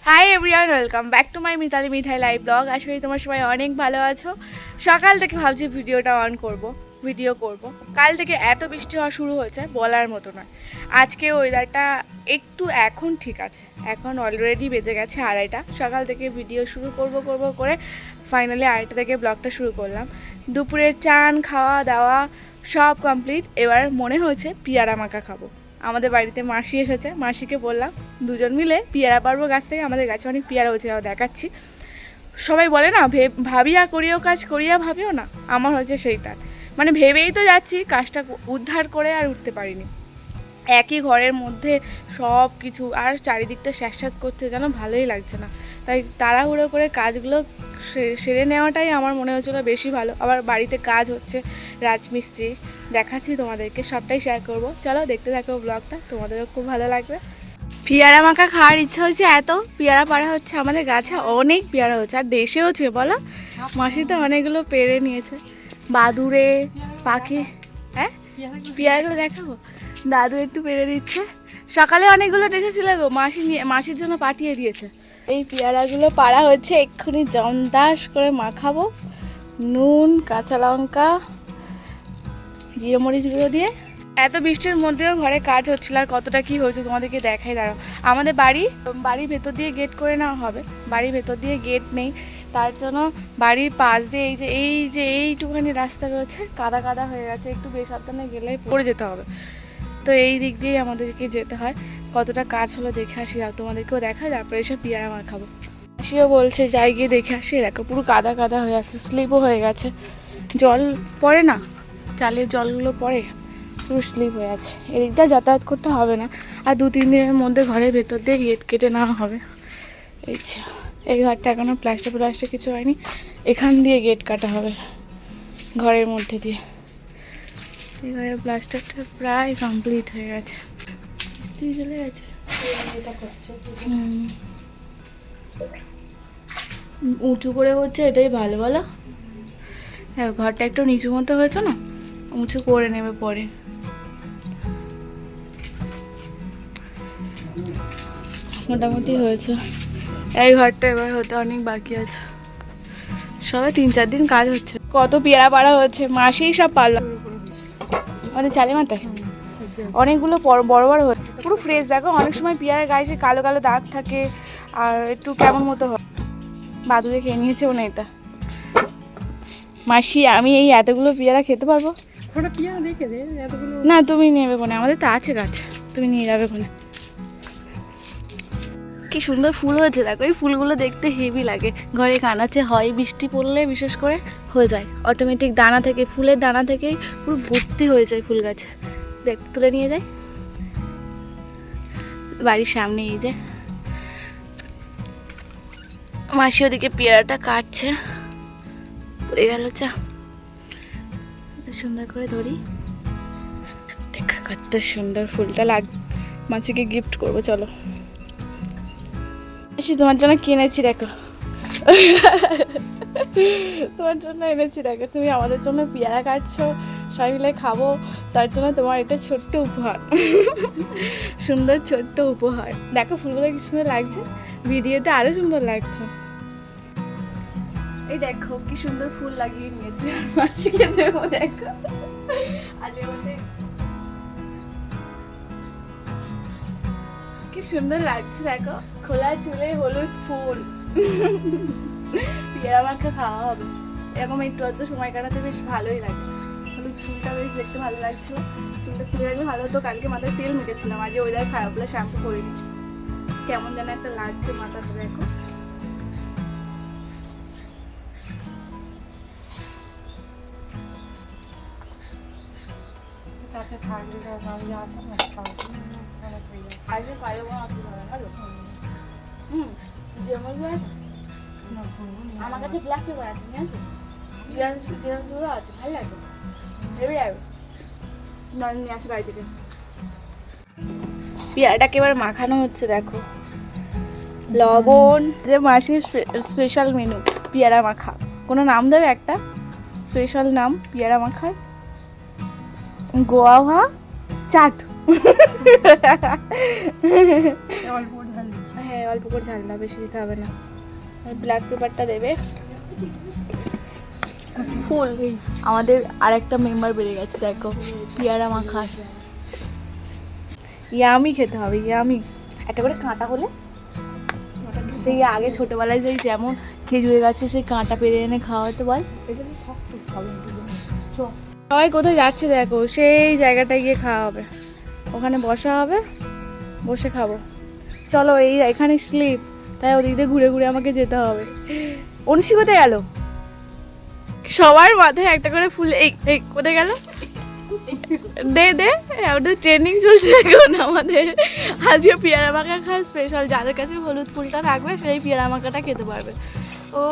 High everyone, welcome back to my Mitali Mithai live blog. আশা করি তোমার সবাই অনেক ভালো আছো। সকাল থেকে ভাবছি ভিডিওটা অন করব, ভিডিও করব। কাল থেকে এত বৃষ্টি হওয়া শুরু হয়েছে বলার মতো নয়। আজকে ওয়েদারটা একটু এখন ঠিক আছে, এখন অলরেডি বেজে গেছে 2:30। সকাল থেকে ভিডিও শুরু করব করে ফাইনালি 2:30 থেকে ব্লগটা শুরু করলাম। দুপুরের চান খাওয়া দাওয়া সব কমপ্লিট। এবার মনে হয়েছে পিয়ারা মাখা খাবো। আমাদের বাড়িতে মাসি এসেছে, মাসিকে বললাম দুজন মিলে পেয়ারা পারবো গাছ থেকে। আমাদের গাছে অনেক পেয়ারা হয়েছে, দেখাচ্ছি। সবাই বলে না ভাবিয়া করিও কাজ করিয়া ভাবিও না, আমার হচ্ছে সেইটা। মানে ভেবেই তো যাচ্ছি, কাজটা উদ্ধার করে আর উঠতে পারিনি। একই ঘরের মধ্যে সব কিছু, আর চারিদিকটা স্যাঁতস্যাঁত করছে, যেন ভালোই লাগছে না। তাই তাড়াহুড়ো করে কাজগুলো সেরে নেওয়াটাই আমার মনে হচ্ছিলো বেশি ভালো। আবার বাড়িতে কাজ হচ্ছে রাজমিস্ত্রি, দেখাচ্ছি তোমাদেরকে, সবটাই শেয়ার করব। চলো দেখতে থাকো ব্লগটা, তোমাদেরও খুব ভালো লাগবে। পেয়ারা মাখা খাওয়ার ইচ্ছা হচ্ছে এত। পেয়ারা পাড়া হচ্ছে, আমাদের গাছে অনেক পেয়ারা হচ্ছে, আর দেশে হচ্ছে বলো। মাসি তো অনেকগুলো পেড়ে নিয়েছে। বাদুড়ে পাখি, হ্যাঁ পেয়ারাগুলো দেখাবো। দাদু একটু পেড়ে দিচ্ছে। সকালে অনেকগুলো এসেছিল গো, মাসির জন্য পাঠিয়ে দিয়েছে। এই পেয়ারাগুলো পাড়া হচ্ছে, এক্ষুনি জমদাস করে মাখাবো। নুন, কাঁচা লঙ্কা, জিরে মরিচ গুঁড়ো দিয়ে। এত বৃষ্টির মধ্যেও ঘরে কাজ হচ্ছিল, আর কতটা কি হয়েছে তোমাদেরকে দেখাই। দাঁড়াও, আমাদের বাড়ির ভেতর দিয়ে গেট করে নেওয়া হবে। বাড়ির ভেতর দিয়ে গেট নেই, তার জন্য বাড়ির পাশ দিয়ে এই যে এইটুখানি রাস্তা রয়েছে, কাদা কাদা হয়ে গেছে। একটু বেসাবধানে গেলে পড়ে যেতে হবে, তো এই দিক দিয়েই আমাদেরকে যেতে হয়। কতটা কাজ হলো দেখে আসি, আর তোমাদেরকেও দেখায়, তারপরে এসে পেয়ারা মাখাবো। আসিও বলছে যাই গিয়ে দেখে আসি। দেখো পুরো কাদা কাদা হয়ে আছে, স্লিপও হয়ে গেছে। জল পড়ে না, চালের জলগুলো পড়ে, পুরো স্লিপ হয়ে আছে। এদিকটা যাতায়াত করতে হবে না, আর 2-3 দিনের মধ্যে ঘরের ভেতর দিয়ে গেট কেটে নেওয়া হবে। এই ঘরটা এখনও প্লাস্টার কিছু হয়নি, এখান দিয়ে গেট কাটা হবে ঘরের মধ্যে দিয়ে। এই ঘরের প্লাস্টারটা প্রায় কমপ্লিট হয়ে গেছে, মিস্ত্রি চলে গেছে। উঁচু করে করছে, এটাই ভালো বলো। হ্যাঁ, ঘরটা একটু নিচু মতো হয়েছে না, উঁচু করে নেবে পরে। মোটামুটি হয়েছে। এই ঘরটা এবার হতে অনেক বাকি আছে, সবে 3-4 দিন কাজ হচ্ছে। কত পেয়ারা পাড়া হচ্ছে, মাসেই সব পারলো আমাদের চালে মাথায়। অনেকগুলো বড় বড় হচ্ছে, পুরো ফ্রেশ। দেখো অনেক সময় পেয়ারার গায়ে যে কালো কালো দাগ থাকে, আর একটু কেমন মতো হয়। বাদুড়ে খেয়ে নিয়েছে মনে এটা। মাসি, আমি এই এতগুলো পেয়ারা খেতে পারবো না? তুমি নেবে কোনে, আমাদের তো আছে গাছ, তুমি নিয়ে যাবে কোনে। কি সুন্দর ফুল হয়েছে দেখো, এই ফুলগুলো দেখতে হেভি লাগে। ঘরে কানাচে হয়, বৃষ্টি পড়লে বিশেষ করে হয়ে যায় অটোমেটিক। দানা থেকে, ফুলের দানা থেকেই পুরো ভর্তি হয়ে যায় ফুল গাছে। দেখ, তুলে নিয়ে যাই। বাড়ির সামনে এই যে মাসি ওদিকে পেয়ারাটা কাটছে, পড়ে গেল। চা সুন্দর করে ধরি, দেখ কত সুন্দর ফুলটা মাসিকে গিফট করবো। চলো তোমার জন্য কিনেছি, দেখো তোমার জন্য এনেছি। দেখো, তুমি আমাদের জন্য পেয়ারা কাটছো, সবাই মিলে খাবো, তার জন্য তোমার এটা ছোট্ট উপহার। সুন্দর ছোট্ট উপহার। দেখো ফুলগুলো কি সুন্দর লাগছে, ভিডিওতে আরো সুন্দর লাগছে। এই দেখো কি সুন্দর ফুল লাগিয়ে নিয়েছি, মাসিকে দেবো। দেখো কি সুন্দর লাগছে, দেখো খোলা চুলে হলুদ ফুল। পেয়ারা মাখা খাওয়া হবে, এরকম একটু অত সময় কাটাতে বেশ ভালোই লাগে। হলুদ ফুলটা বেশ দেখতে ভালো লাগছিল, চুলটা খুলে রাখলে ভালো হতো। কালকে মাথায় তেল মেখেছিলাম, আজকে ওয়েদার খারাপ হলে শ্যাম্পু করে নিচ্ছি। কেমন যেন একটা লাগছে মাথাটা, দেখো। আমার কাছে ব্ল্যাক পেপার আছে, নিয়ে আসবো। জিরাগুলো আছে, ভালো লাগবে, ভেবে যাবে। নিয়ে আসে বাড়ি থেকে। পেয়ারাটাকে এবার মাখানো হচ্ছে, দেখো লবণ। যে মাসির স্পেশাল মেনু পেয়ারা মাখা, কোনো নাম দেবে একটা স্পেশাল নাম পেয়ারা মাখার। গোয়াভা চাট। হ্যাঁ অল্প করে ঝাল দাও, বেশি দিতে হবে না। ব্ল্যাক পেপারটা দেবে ফুল। আমাদের আরেকটা মেম্বার বেড়ে গেছে দেখো, পেয়ারা মাখা। ইয়ামি খেতে হবে, ইয়ামি। একটা করে কাঁটা হলে, সেই আগে ছোটবেলায় যেই যেমন খেজুরে গাছে সেই কাঁটা পেরে এনে খাওয়া হতো বল। এটা তো শক্ত হবে। সবাই কোথায় যাচ্ছে দেখো, সেই জায়গাটায় গিয়ে খাওয়া হবে, ওখানে বসা হবে, বসে খাবো। চলো, এই এখানে স্লিপ, তাই ওদিক দিয়ে ঘুরে ঘুরে আমাকে যেতে হবে। অনুষি কোথায় গেল? সবার মাথায় একটা করে ফুল। এই এই কোথায় গেল? দে দে, ওদের ট্রেনিং চলছে এখন আমাদের। আজকে পেয়ারা মাখা খাওয়া স্পেশাল, যাদের কাছে হলুদ ফুলটা থাকবে সেই পেয়ারা মাখাটা খেতে পারবে। ও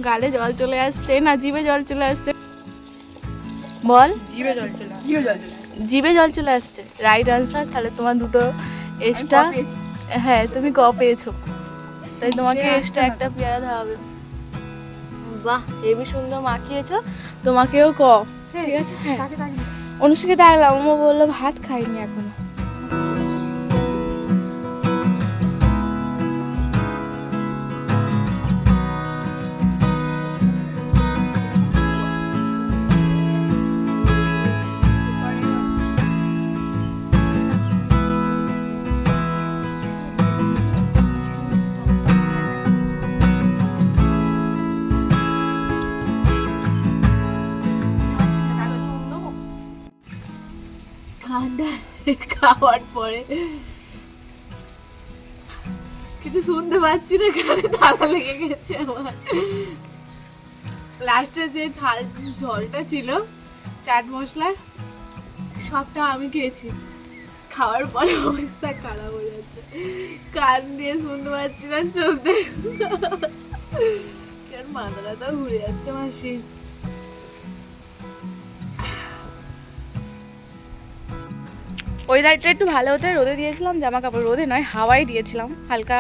গালে জল চলে আসছে, না জিভে জল চলে আসছে বল। জিভে জল চলে আসছে, জিভে জল চলে আসছে। Right answer. তাহলে তোমার দুটো এক্সট্রা। হ্যাঁ তুমি ক পেয়েছো, তাই তোমাকে এক্সট্রা একটা পেয়ারা দেওয়া হবে। বাহ, হেবি সুন্দর মাখিয়েছো, তোমাকেও ক। ঠিক আছে। হ্যাঁ অনুষ্কাকে ডাকলাম, ও বললো ভাত খাইনি এখনো। খাওয়ার পরে কিছু শুনতে পাচ্ছি না, কানে তালা লেগে গেছে আমার। লাস্টে যে ঝোলটা ছিল চাট মশলার, সবটা আমি খেয়েছি। খাওয়ার পরে অবস্থা খারাপ হয়ে যাচ্ছে, কান দিয়ে শুনতে পাচ্ছি না, চোখ দিয়ে মাথাটা ঘুরে যাচ্ছে মাসি। ওয়েদারটা একটু ভালো হতে রোদে দিয়েছিলাম জামা কাপড়, রোদে নয় হাওয়াই দিয়েছিলাম, হালকা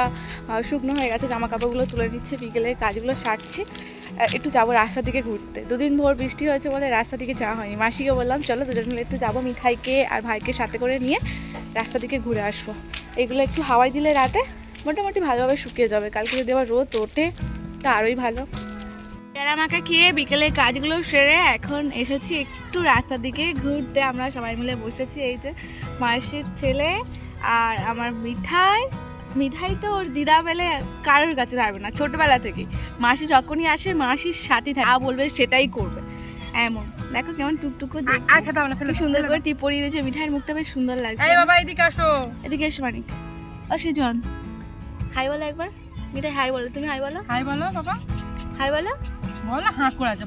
শুকনো হয়ে গেছে। জামা কাপড়গুলো তুলে নিচ্ছে, বিকেলে কাজগুলো সারছি। একটু যাবো রাস্তার দিকে ঘুরতে, দুদিন ভোর বৃষ্টি হয়েছে বলে রাস্তার দিকে যাওয়া হয়নি। মাসিকে বললাম চলো দুজন মিলে একটু যাবো, মিঠাইকে আর ভাইকে সাথে করে নিয়ে রাস্তার দিকে ঘুরে আসবো। এগুলো একটু হাওয়াই দিলে রাতে মোটামুটি ভালোভাবে শুকিয়ে যাবে, কালকে যদি আবার রোদ ওঠে তা আরোই ভালো। পেয়ারা মাখা খেয়ে বিকেলে কাজগুলো সেরে এখন এসেছি একটু রাস্তার দিকে ঘুরতে। আমরা সবাই মিলে বসেছি, এই যে মাসির ছেলে আর আমার মিঠাই। মিঠাই তো ওর দিদা বেলে কারোর কাছে থাকবে না, ছোটবেলা থেকে মাসি যখনই আসে মাসির সাথে যা বলবে সেটাই করবে এমন। দেখো কেমন টুকটুক করে সুন্দর করে টিপ পরিয়ে দিয়েছে। মিঠাইয়ের মুখটা বেশ সুন্দর লাগছে। বাবা এদিকে আসো, এদিকে এসো মানিক। ও সেজন হাই বলো একবার। মিঠাই হাই বলো, তুমি হাই বলো। হাই বলো বাবা, হাই বলো। বলো হাঁ করে আছে।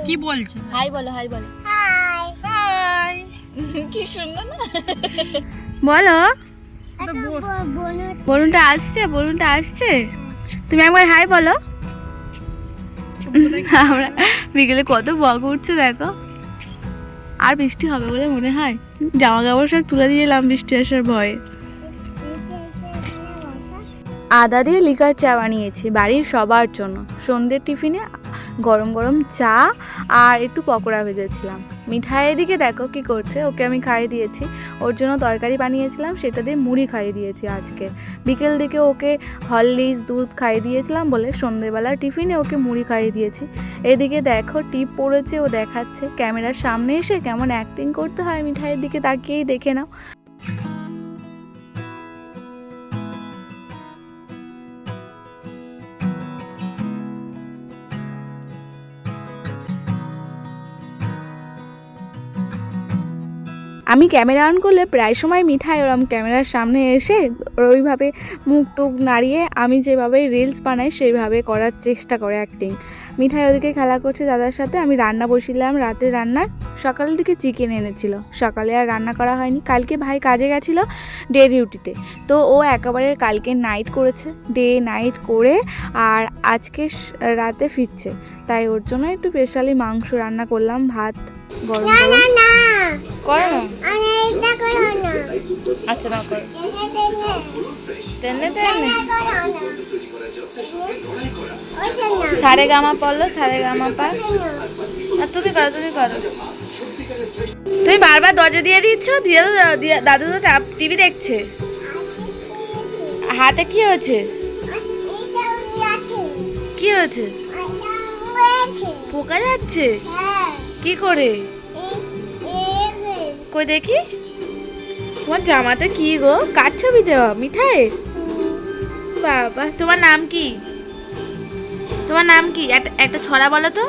কি বলছে? হাই বলো, হাই বলো। High high. কি সুন্দর না বলো। বলুনটা আসছে, বলুনটা আসছে। তুমি একবার হাই বলো। আমরা বিকেলে কত বক উঠছে দেখো। আর বৃষ্টি হবে বলে মনে হয়, জামা কাপড় সব তুলে দিয়েলাম বৃষ্টি আসার ভয়ে। আদা দিয়ে লিকার চা বানিয়েছি বাড়ির সবার জন্য। সন্ধ্যের টিফিনে গরম গরম চা আর একটু পকোড়া ভেজেছিলাম। মিঠাই এদিকে দেখো কি করছে, ওকে আমি খাইয়ে দিয়েছি। ওর জন্য তরকারি বানিয়েছিলাম, সেটা দিয়ে মুড়ি খাইয়ে দিয়েছি আজকে। বিকেল দিকে ওকে হরলিক্স দুধ খাইয়ে দিয়েছিলাম বলে সন্ধ্যেবেলা টিফিনে ওকে মুড়ি খাইয়ে দিয়েছি। এদিকে দেখো টিপ পড়েছে, ও দেখাচ্ছে। ক্যামেরার সামনে এসে কেমন অ্যাক্টিং করতে হয় মিঠাইয়ের দিকে তাকিয়েই দেখে নাও। আমি ক্যামেরা অন করলে প্রায় সময় মিঠাই ওরম ক্যামেরার সামনে এসে ওইভাবে মুখ টুক নাড়িয়ে আমি যেভাবে রিলস বানাই সেইভাবে করার চেষ্টা করে অ্যাক্টিং। মিঠাই ওদিকে খেলা করছে দাদার সাথে। আমি রান্না বসিলাম, রাতে রান্নার সকালের দিকে চিকেন এনেছিল, সকালে আর রান্না করা হয়নি। কালকে ভাই কাজে গেছিলো ডে ডিউটিতে, তো ও একেবারে কালকে নাইট করেছে, ডে নাইট করে আর আজকে রাতে ফিরছে, তাই ওর জন্য একটু স্পেশালি মাংস রান্না করলাম, ভাত গরম গরম। করো না, আচ্ছা না করো। সারে গামা পড়লো, সারে গামা পা। তুমি করো, তুমি করো। তুমি বারবার দরজা দিয়ে দিচ্ছ, দাদু তো টিভি দেখছে। হাতে কি হয়েছে? কি হয়েছে? পোকা যাচ্ছে? কি করে? কই দেখি। তোমার জামাতে কি গো? কার ছবি দেওয়া? মিঠাই? বাবা, তোমার নাম কি? তোমার নাম কি? একটা ছড়া বলো তো।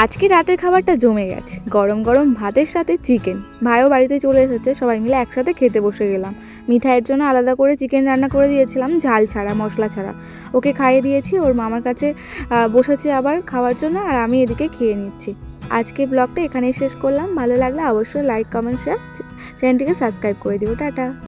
আজকে রাতের খাবারটা জমে গেছে, গরম গরম ভাতের সাথে চিকেন। ভাইও বাড়িতে চলে এসেছে, সবাই মিলে একসাথে খেতে বসে গেলাম। মিঠাইয়ের জন্য আলাদা করে চিকেন রান্না করে দিয়েছিলাম, ঝাল ছাড়া, মশলা ছাড়া। ওকে খাইয়ে দিয়েছি, ওর মামার কাছে বসেছে আবার খাওয়ার জন্য, আর আমি এদিকে খেয়ে নিচ্ছি। আজকে ব্লগটা এখানেই শেষ করলাম। ভালো লাগলে অবশ্যই লাইক, কমেন্ট, শেয়ার, চ্যানেলটিকে সাবস্ক্রাইব করে দিও। টাটা।